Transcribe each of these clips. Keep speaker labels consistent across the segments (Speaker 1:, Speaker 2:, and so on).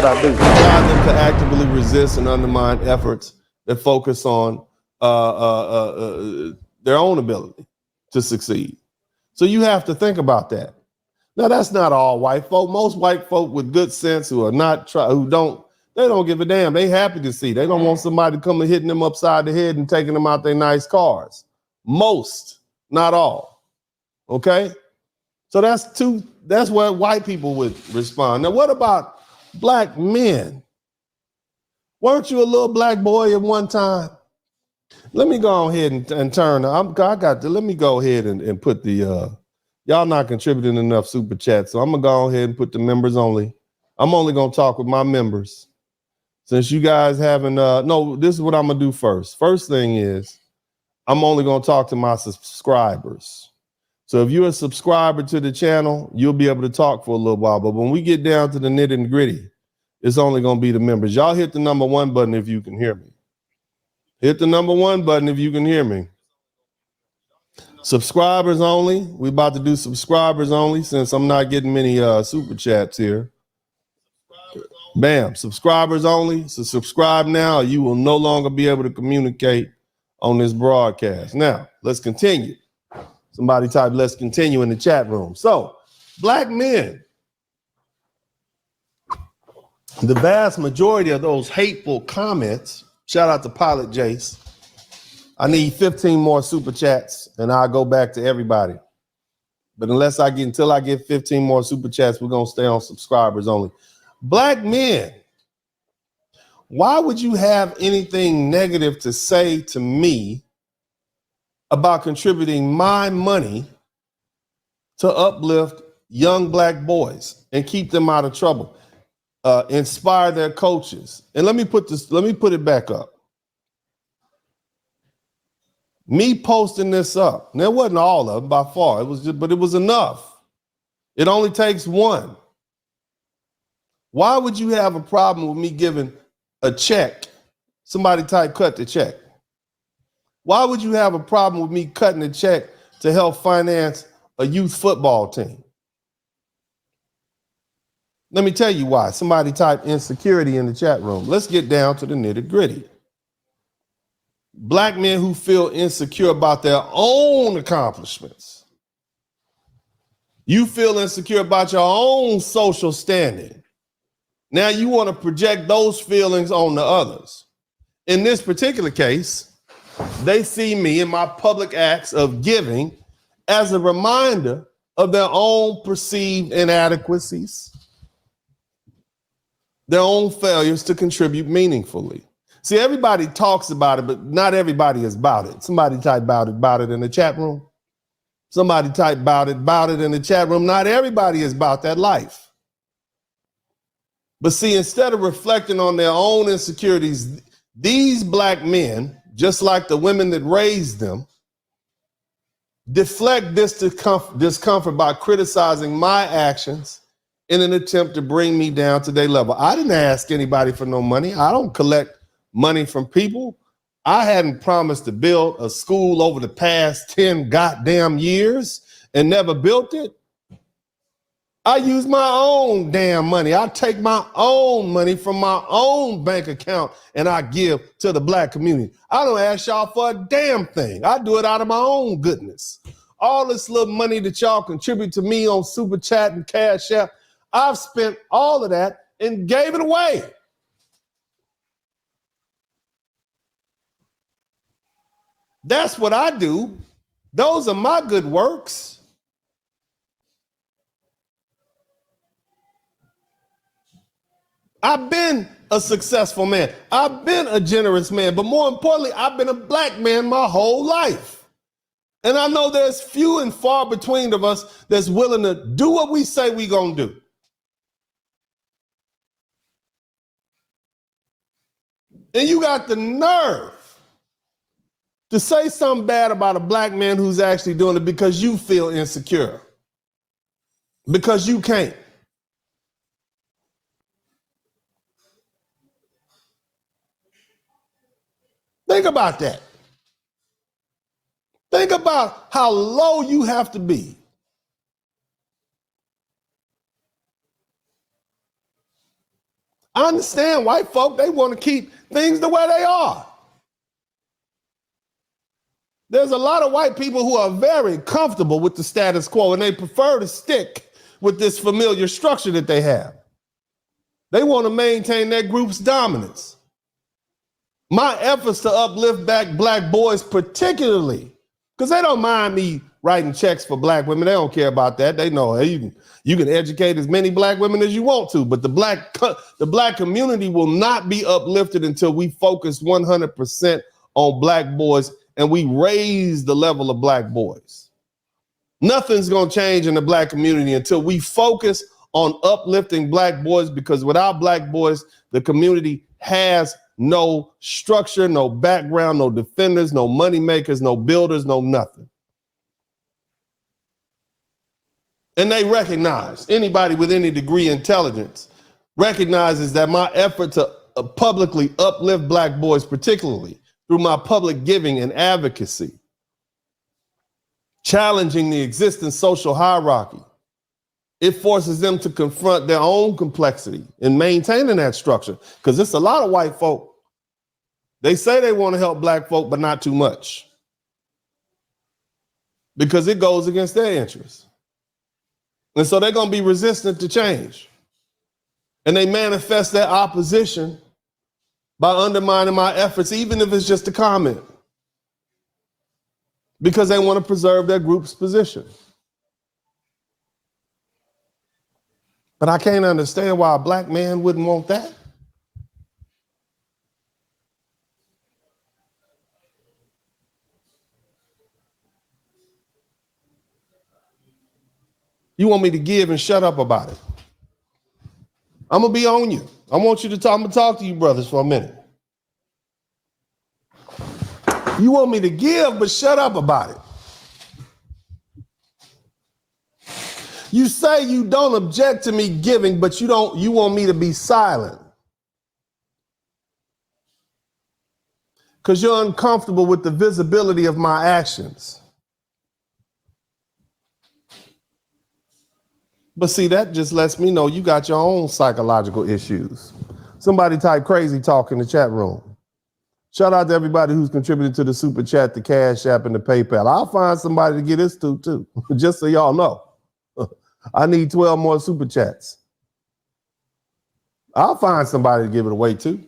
Speaker 1: what I do.
Speaker 2: Drive them to actively resist and undermine efforts that focus on their own ability to succeed. So you have to think about that. Now, that's not all white folk. Most white folk with good sense who are not they don't give a damn. They happy to see. They don't want somebody coming hitting them upside the head and taking them out their nice cars. Most, not all. Okay? So that's where white people would respond. Now, what about black men? Weren't you a little black boy at one time? Let me go ahead and turn. Let me go ahead and put the y'all not contributing enough super chats, so I'm gonna go ahead and put the members only. I'm only gonna talk with my members. Since you guys haven't, no, this is what I'm gonna do first. First thing is, I'm only gonna talk to my subscribers. So if you're a subscriber to the channel, you'll be able to talk for a little while. But when we get down to the nitty and gritty, it's only gonna be the members. Y'all hit the number 1 button if you can hear me. Hit the number 1 button if you can hear me. Subscribers only. We're about to do subscribers only since I'm not getting many super chats here. Bam, subscribers only. So subscribe now, or you will no longer be able to communicate on this broadcast. Now, let's continue. Somebody type, let's continue in the chat room. So, black men, the vast majority of those hateful comments, shout out to Pilot Jace. I need 15 more super chats and I'll go back to everybody. But until I get 15 more super chats, we're going to stay on subscribers only. Black men, why would you have anything negative to say to me about contributing my money to uplift young black boys and keep them out of trouble, inspire their coaches? And let me put it back up. Me posting this up, and it wasn't all of them by far, but it was enough. It only takes one. Why would you have a problem with me giving a check? Somebody type cut the check. Why would you have a problem with me cutting a check to help finance a youth football team? Let me tell you why. Somebody type insecurity in the chat room. Let's get down to the nitty gritty. Black men who feel insecure about their own accomplishments. You feel insecure about your own social standing. Now you want to project those feelings on the others. In this particular case, they see me in my public acts of giving as a reminder of their own perceived inadequacies, their own failures to contribute meaningfully. See, everybody talks about it, but not everybody is about it. Somebody type about it in the chat room. Somebody type about it in the chat room. Not everybody is about that life. But see, instead of reflecting on their own insecurities, these black men, just like the women that raised them, deflect this discomfort by criticizing my actions in an attempt to bring me down to their level. I didn't ask anybody for no money. I don't collect money from people. I hadn't promised to build a school over the past 10 goddamn years and never built it. I use my own damn money. I take my own money from my own bank account and I give to the black community. I don't ask y'all for a damn thing. I do it out of my own goodness. All this little money that y'all contribute to me on Super Chat and CashApp, I've spent all of that and gave it away. That's what I do. Those are my good works. I've been a successful man. I've been a generous man, but more importantly, I've been a black man my whole life. And I know there's few and far between of us that's willing to do what we say we gonna do. And you got the nerve to say something bad about a black man who's actually doing it because you feel insecure, because you can't. Think about that. Think about how low you have to be. I understand white folk, they want to keep things the way they are. There's a lot of white people who are very comfortable with the status quo, and they prefer to stick with this familiar structure that they have. They want to maintain their group's dominance. My efforts to uplift back black boys particularly, because they don't mind me writing checks for black women. They don't care about that. They know, hey, you can educate as many black women as you want to, but the black community will not be uplifted until we focus 100% on black boys and we raise the level of black boys. Nothing's going to change in the black community until we focus on uplifting black boys, because without black boys, the community has no structure, no background, no defenders, no money makers, no builders, no nothing. And they recognize, anybody with any degree of intelligence recognizes that my effort to publicly uplift black boys, particularly through my public giving and advocacy, challenging the existing social hierarchy, it forces them to confront their own complexity in maintaining that structure. Because it's a lot of white folk. They say they want to help black folk, but not too much, because it goes against their interests. And so they're going to be resistant to change. And they manifest their opposition by undermining my efforts, even if it's just a comment, because they want to preserve their group's position. But I can't understand why a black man wouldn't want that. You want me to give and shut up about it? I'm going to be on you. I want you to talk. I'm going to talk to you brothers for a minute. You want me to give, but shut up about it. You say you don't object to me giving, but you want me to be silent because you're uncomfortable with the visibility of my actions. But see, that just lets me know you got your own psychological issues. Somebody type crazy talk in the chat room. Shout out to everybody who's contributed to the super chat, the CashApp, and the PayPal. I'll find somebody to get this to too, just so y'all know. I need 12 more super chats. I'll find somebody to give it away to.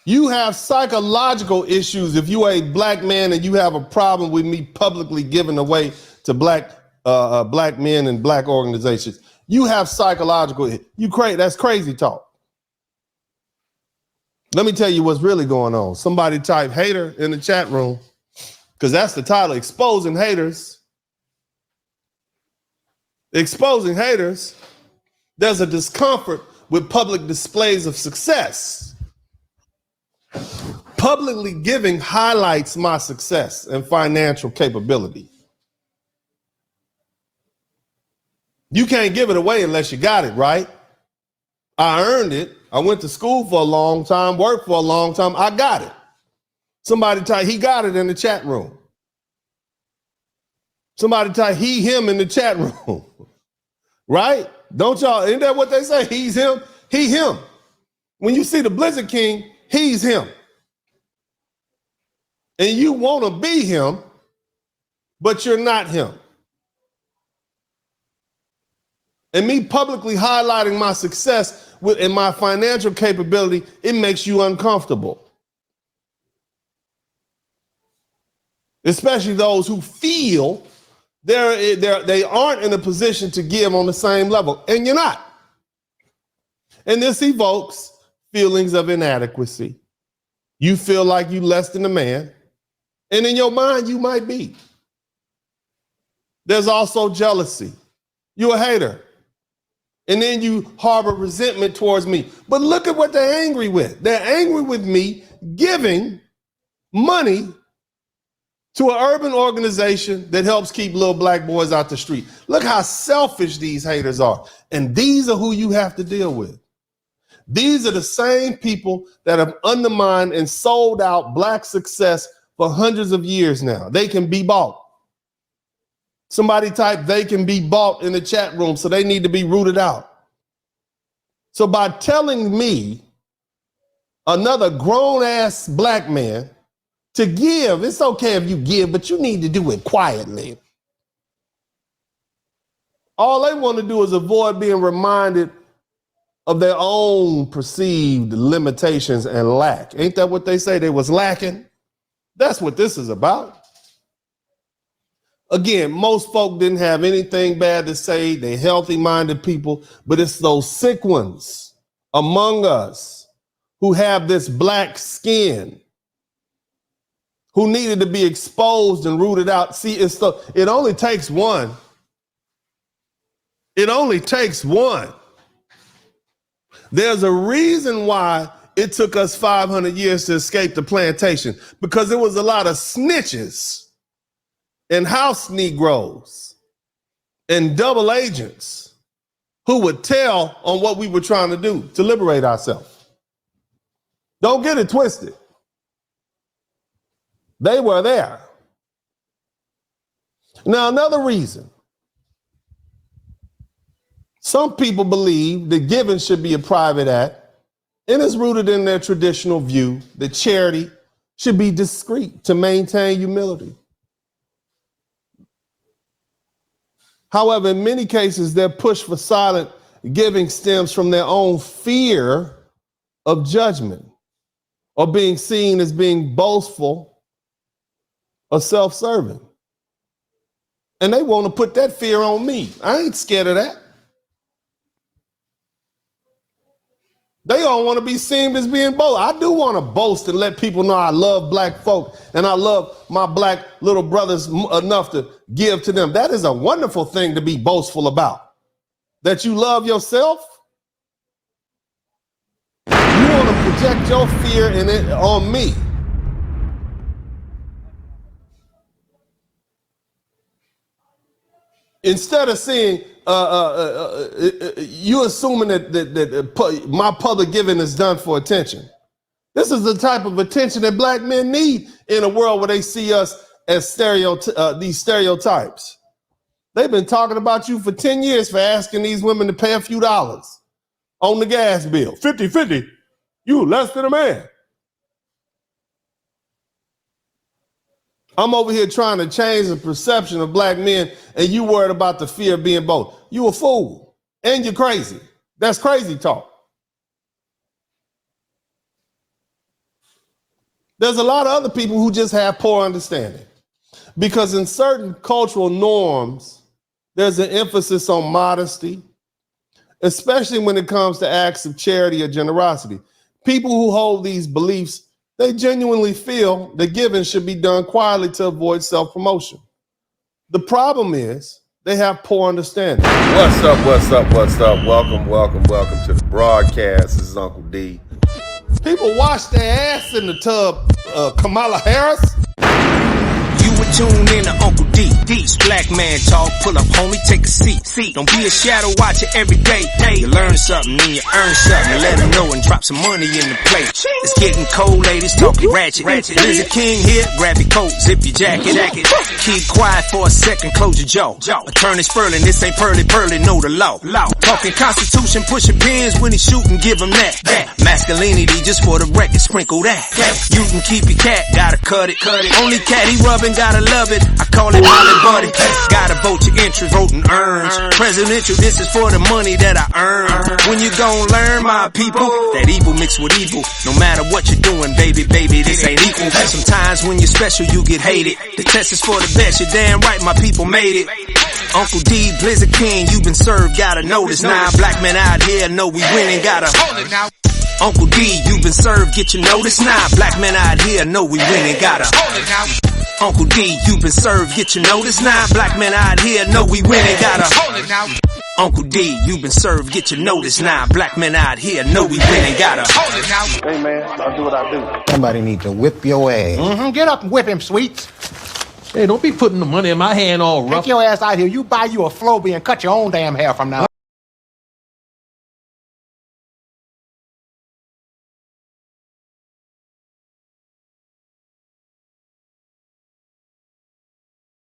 Speaker 2: You have psychological issues if you are a black man and you have a problem with me publicly giving away to black men and black organizations. You have psychological, that's crazy talk. Let me tell you what's really going on. Somebody type hater in the chat room, because that's the title, exposing haters. Exposing haters. There's a discomfort with public displays of success. Publicly giving highlights my success and financial capability. You can't give it away unless you got it, right? I earned it. I went to school for a long time, worked for a long time. I got it. Somebody type, he got it in the chat room. Somebody type, he, him in the chat room. Right? Don't y'all, isn't that what they say? He's him, he, him. When you see the Blizzard King, he's him. And you want to be him, but you're not him. And me publicly highlighting my success and my financial capability, it makes you uncomfortable. Especially those who feel they aren't in a position to give on the same level, and you're not. And this evokes feelings of inadequacy. You feel like you less than a man, and in your mind, you might be. There's also jealousy. You're a hater. And then you harbor resentment towards me. But look at what they're angry with. They're angry with me giving money to an urban organization that helps keep little black boys out the street. Look how selfish these haters are. And these are who you have to deal with. These are the same people that have undermined and sold out black success for hundreds of years now. They can be bought. Somebody typed they can be bought in the chat room, so they need to be rooted out. So by telling me, another grown-ass black man, to give, it's okay if you give, but you need to do it quietly. All they want to do is avoid being reminded of their own perceived limitations and lack. Ain't that what they say? They was lacking? That's what this is about. Again, most folk didn't have anything bad to say. They healthy-minded people, but it's those sick ones among us who have this black skin, who needed to be exposed and rooted out. See, it only takes one. It only takes one. There's a reason why it took us 500 years to escape the plantation, because there was a lot of snitches and house Negroes and double agents who would tell on what we were trying to do to liberate ourselves. Don't get it twisted. They were there. Now, another reason. Some people believe that giving should be a private act, and it's rooted in their traditional view that charity should be discreet to maintain humility. However, in many cases, their push for silent giving stems from their own fear of judgment or being seen as being boastful or self-serving. And they want to put that fear on me. I ain't scared of that. They don't want to be seen as being bold. I do want to boast and let people know I love black folk and I love my black little brothers enough to give to them. That is a wonderful thing to be boastful about. That you love yourself. You want to project your fear in it on me. Instead of saying, you assuming that my public giving is done for attention. This is the type of attention that black men need in a world where they see us as these stereotypes. They've been talking about you for 10 years for asking these women to pay a few dollars on the gas bill. 50-50, you less than a man. I'm over here trying to change the perception of black men, and you worried about the fear of being bold. You a fool, and you're crazy. That's crazy talk. There's a lot of other people who just have poor understanding, because in certain cultural norms, there's an emphasis on modesty, especially when it comes to acts of charity or generosity. People who hold these beliefs, they genuinely feel that giving should be done quietly to avoid self-promotion. The problem is they have poor understanding. What's up, what's up, what's up? Welcome to the broadcast. This is Uncle D. People wash their ass in the tub, Kamala Harris.
Speaker 1: You were tuned in to Uncle D. D's black man talk. Pull up, homie, take a seat. Don't be a shadow watcher every day. You learn something, then you earn something. Let them know and drop some money in the plate. It's getting cold, ladies, talking ratchet. There's a king here, grab your coat, zip your jacket. Keep quiet for a second, close your jaw. Attorney Spurling, this ain't pearly, know the law. Talking Constitution, pushing pins when he shooting, give him that. Masculinity, just for the record, sprinkle that. You can keep your cat, gotta cut it. Only cat he rubbing, gotta love it. I call it Molly Buddy. Gotta vote your interest, voting earns. Presidential, this is for the money that I earn. When you gon' learn, my people, that evil mixed with evil. No matter what you're doing, baby, this ain't equal. Sometimes when you're special, you get hated. The test is for the best, you're damn right, my people made it. Uncle D, Blizzard King, you been served, gotta notice. Now black men out here know we winning, gotta hold it now. Uncle D, you been served, get your notice now. Black men out here know we winning, gotta hold it now. Uncle D, you been served, get your notice now. Black men out here know we winning, gotta hold it now. Uncle D, you been served, get your notice now. Black men out here know we winning, gotta hold it now.
Speaker 2: Hey man, I'll do what I do.
Speaker 3: Somebody need to whip your ass.
Speaker 4: Get up and whip him, Sweets.
Speaker 5: Hey, don't be putting the money in my hand all rough.
Speaker 4: Take your ass out here. You buy you a Flowbee and cut your own damn hair from now.